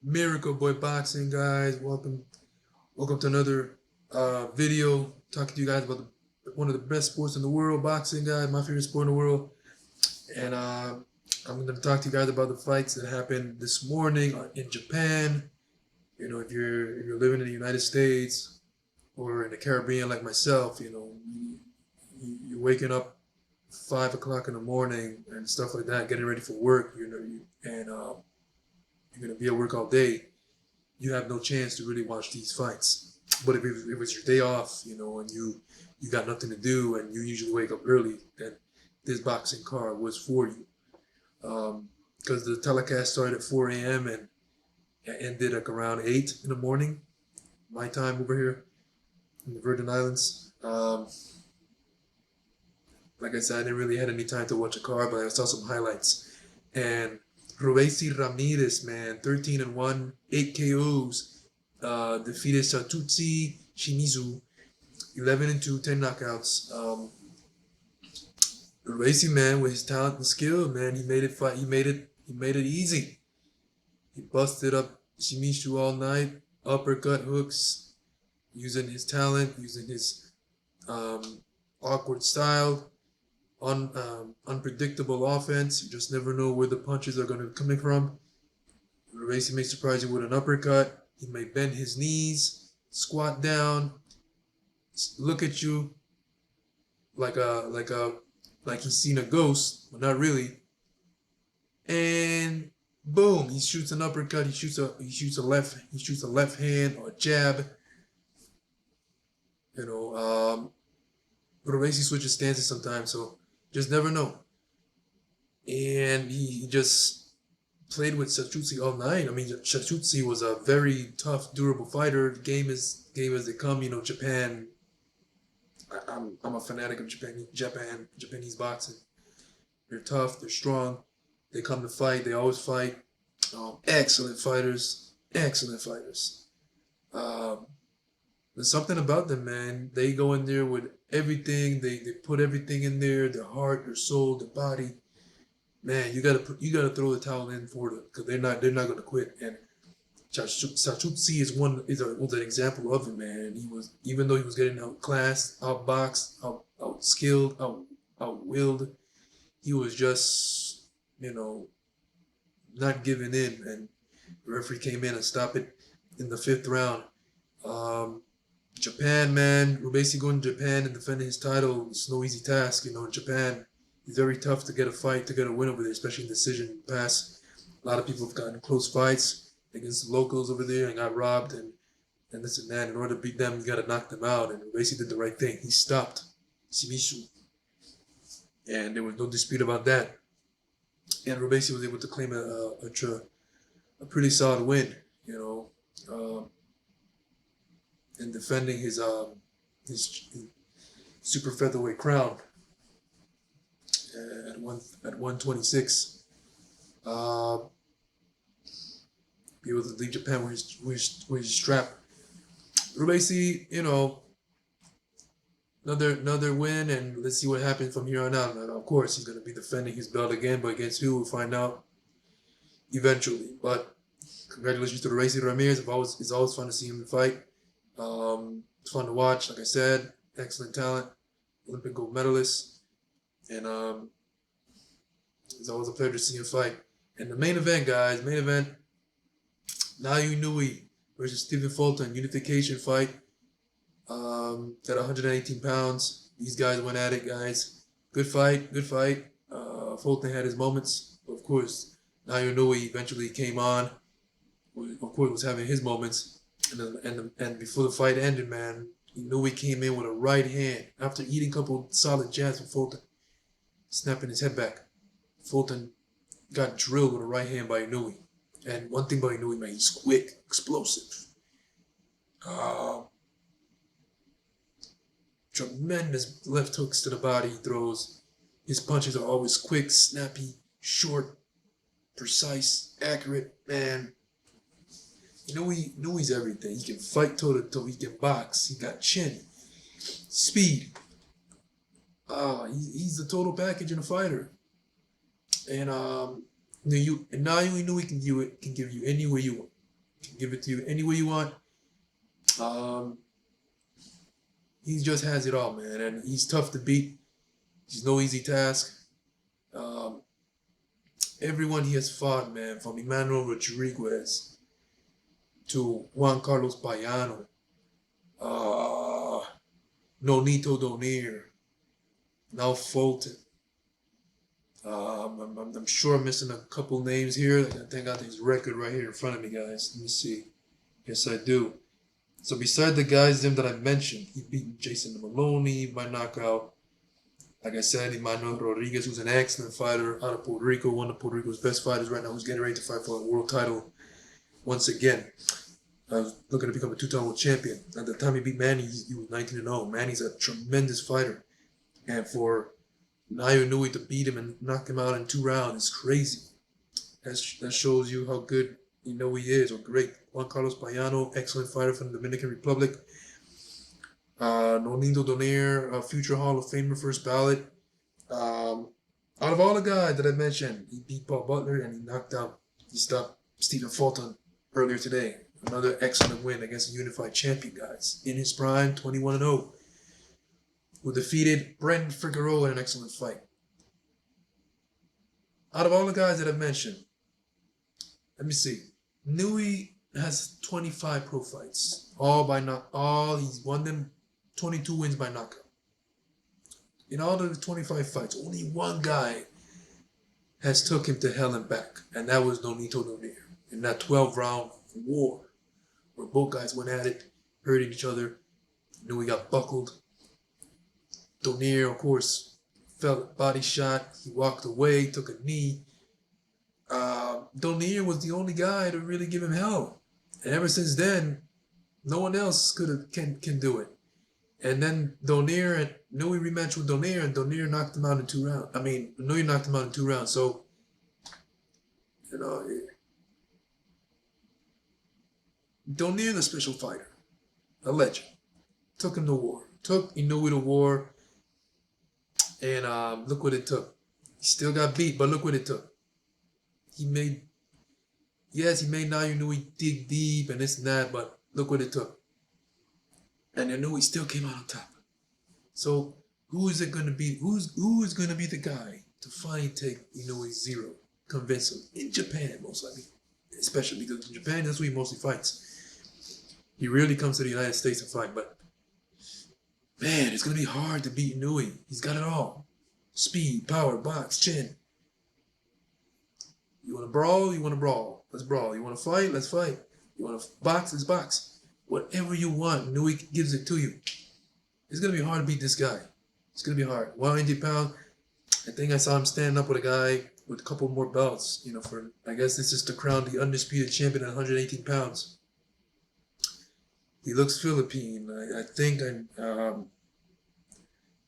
Miracle Boy Boxing, guys. Welcome to another video talking to you guys about one of the best sports in the world, boxing, guys. My favorite sport in the world, and I'm going to talk to you guys about the fights that happened this morning in Japan. You know, if you're living in the United States or in the Caribbean like myself, you're waking up 5 o'clock in the morning and stuff like that, getting ready for work. You're gonna be at work all day. You have no chance to really watch these fights. But if it's your day off, and you got nothing to do, and you usually wake up early, then this boxing card was for you. Because the telecast started at 4 a.m. and ended like around 8 in the morning, my time over here in the Virgin Islands. Like I said, I didn't really had any time to watch a card, but I saw some highlights. And Rubeisy Ramirez, man, 13 and 1, 8 KOs. Defeated Satutsi Shimizu, 11 and 2, 10 knockouts. Rubeisy, man, with his talent and skill, man, he made it fight. He made it easy. He busted up Shimizu all night, uppercut hooks, using his talent, using his awkward style. Unpredictable offense. You just never know where the punches are going to be coming from. Rubeisy may surprise you with an uppercut. He may bend his knees, squat down, look at you like he's seen a ghost, but not really. And boom, he shoots an uppercut. He shoots a left hand or a jab. Rubeisy switches stances sometimes, so just never know. And he just played with Satutsi all night. I mean, Satutsi was a very tough, durable fighter. Game as they come. Japan. I'm a fanatic of Japanese boxing. They're tough. They're strong. They come to fight. They always fight. Excellent fighters. Excellent fighters. There's something about them, man. They go in there with everything. They put everything in there. Their heart, their soul, their body. Man, you gotta throw the towel in for them because they're not gonna quit. And Sachutsi was an example of it, man. Even though he was getting outclassed, outboxed, out skilled, out willed, he was just not giving in. And the referee came in and stopped it in the fifth round. Japan, man, Rubeisy going to Japan and defending his title is no easy task. In Japan, it's very tough to get a fight, to get a win over there, especially in decision pass. A lot of people have gotten close fights against the locals over there and got robbed and this and that. In order to beat them, you got to knock them out. And Rubeisy did the right thing. He stopped Shimizu, and there was no dispute about that. And Rubeisy was able to claim a pretty solid win. And defending his super featherweight crown at 126. Be able to leave Japan with his strap. Rubeisy, another win, and let's see what happens from here on out. And of course, he's going to be defending his belt again, but against who, we'll find out eventually. But congratulations to Rubeisy Ramirez. It's always fun to see him fight. It's fun to watch. Like I said, excellent talent, Olympic gold medalist, and it's always a pleasure to see him fight. And the main event, guys, Naoya Inoue versus Stephen Fulton, unification fight. At 118 pounds, these guys went at it, guys. Good fight. Fulton had his moments, of course. Naoya Inoue eventually came on. Of course, was having his moments. And before the fight ended, man, Inoue came in with a right hand after eating a couple solid jabs from Fulton, snapping his head back. Fulton got drilled with a right hand by Inoue. And one thing about Inoue, man, he's quick, explosive. Tremendous left hooks to the body he throws. His punches are always quick, snappy, short, precise, accurate, man. Inoue, he's everything. He can fight toe to toe. He can box. He got chin, speed. He's the total package in a fighter. And now you know he can give you any way you want. can give it to you any way you want. Um, he just has it all, man, and he's tough to beat. He's no easy task. Um, Everyone he has fought, man, from Emmanuel Rodriguez to Juan Carlos Payano, uh, Nonito Donaire, now Fulton. I'm sure I'm missing a couple names here. I think I got his record right here in front of me, guys. Let me see. Yes, I do. So beside the guys them that I mentioned, he beat Jason Maloney by knockout. Like I said, Emmanuel Rodriguez, who's an excellent fighter out of Puerto Rico, one of Puerto Rico's best fighters right now, who's getting ready to fight for a world title once again. Looking to become a two-time world champion. At the time he beat Manny, he was 19-0. Manny's a tremendous fighter. And for Naoya Inoue to beat him and knock him out in 2 rounds is crazy. That shows you how good Inoue is, or great. Juan Carlos Payano, excellent fighter from the Dominican Republic. Nonito Donaire, a future Hall of Famer, first ballot. Out of all the guys that I mentioned, he beat Paul Butler and he stopped Stephen Fulton earlier today. Another excellent win against a unified champion, guys. In his prime, 21-0. Who defeated Brendan Figueroa in an excellent fight. Out of all the guys that I've mentioned, let me see. Inoue has 25 pro fights. He's won them 22 wins by knockout. In all of the 25 fights, only one guy has took him to hell and back, and that was Nonito Donaire in that 12-round war where both guys went at it, hurting each other. Inoue got buckled. Donaire, of course, felt body shot. He walked away, took a knee. Donaire was the only guy to really give him hell, and ever since then, no one else can do it. And then Donaire and Inoue rematched with Donaire, and Donaire knocked him out in 2 rounds. Inoue knocked him out in 2 rounds. So, Donaire's a special fighter, a legend. Took him to war. Took Inoue to war, and look what it took. He still got beat, but look what it took. He made Naoya Inoue dig deep and this and that, but look what it took. And Inoue still came out on top. So who is it going to be? Who is going to be the guy to finally take Inoue 0? Convince him in Japan, most likely, especially because in Japan that's where he mostly fights. He rarely comes to the United States to fight, but man, it's going to be hard to beat Inoue. He's got it all: speed, power, box, chin. You want to brawl? You want to brawl. Let's brawl. You want to fight? Let's fight. You want to box? Let's box. Whatever you want, Inoue gives it to you. It's going to be hard to beat this guy. It's going to be hard. 190 pounds. I think I saw him standing up with a guy with a couple more belts. I guess this is to crown the undisputed champion at 118 pounds. He looks Philippine. I think I'm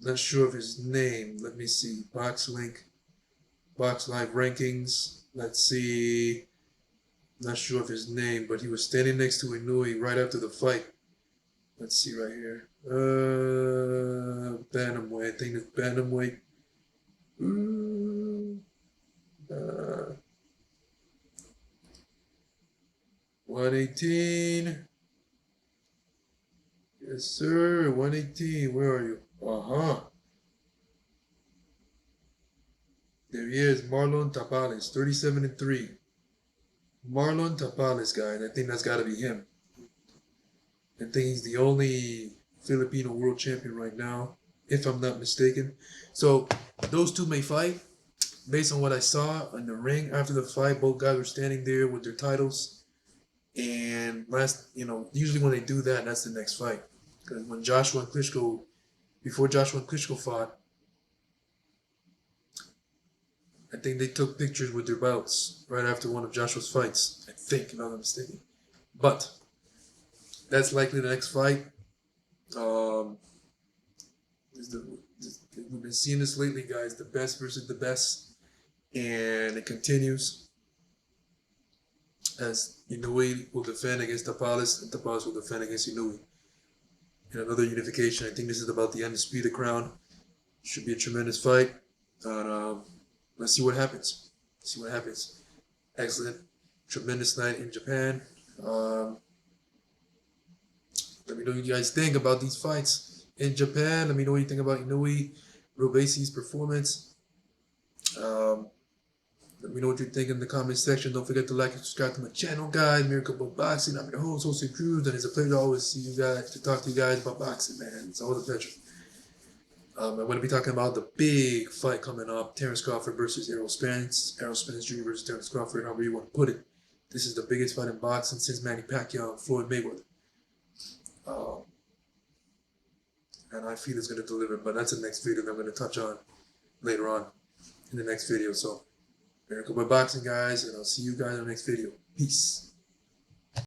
not sure of his name. Let me see. Box Link. Box Live rankings. Let's see. Not sure of his name, but he was standing next to Inoue right after the fight. Let's see right here. Bantamweight. I think it's bantamweight. 118. Yes, sir. 118. Where are you? There he is, Marlon Tapales, 37-3. Marlon Tapales, guys. I think that's got to be him. I think he's the only Filipino world champion right now, if I'm not mistaken. So those two may fight. Based on what I saw in the ring after the fight, both guys were standing there with their titles. And usually when they do that, that's the next fight. Because before Joshua and Klitschko fought, I think they took pictures with their belts right after one of Joshua's fights. I think, if I'm not mistaken. But that's likely the next fight. We've been seeing this lately, guys. The best versus the best. And it continues. As Inoue will defend against Tapales, and Tapales will defend against Inoue. In another unification, I think this is about the undisputed crown. Should be a tremendous fight. Let's see what happens. Excellent. Tremendous night in Japan. Um, Let me know what you guys think about these fights in Japan. Let me know what you think about Inoue, Rubeisy's performance. Um, Let me know what you think in the comment section. Don't forget to like and subscribe to my channel, guys. Miracle About Boxing. I'm your host, Jose Cruz, and it's a pleasure to always see you guys, to talk to you guys about boxing, man. It's always a pleasure. I'm going to be talking about the big fight coming up, Terence Crawford versus Errol Spence. Errol Spence Jr. versus Terence Crawford, however you want to put it. This is the biggest fight in boxing since Manny Pacquiao and Floyd Mayweather. Um, and I feel it's going to deliver, but that's the next video that I'm going to touch on later on in the next video. So, Miracle by Boxing, guys, and I'll see you guys in the next video. Peace.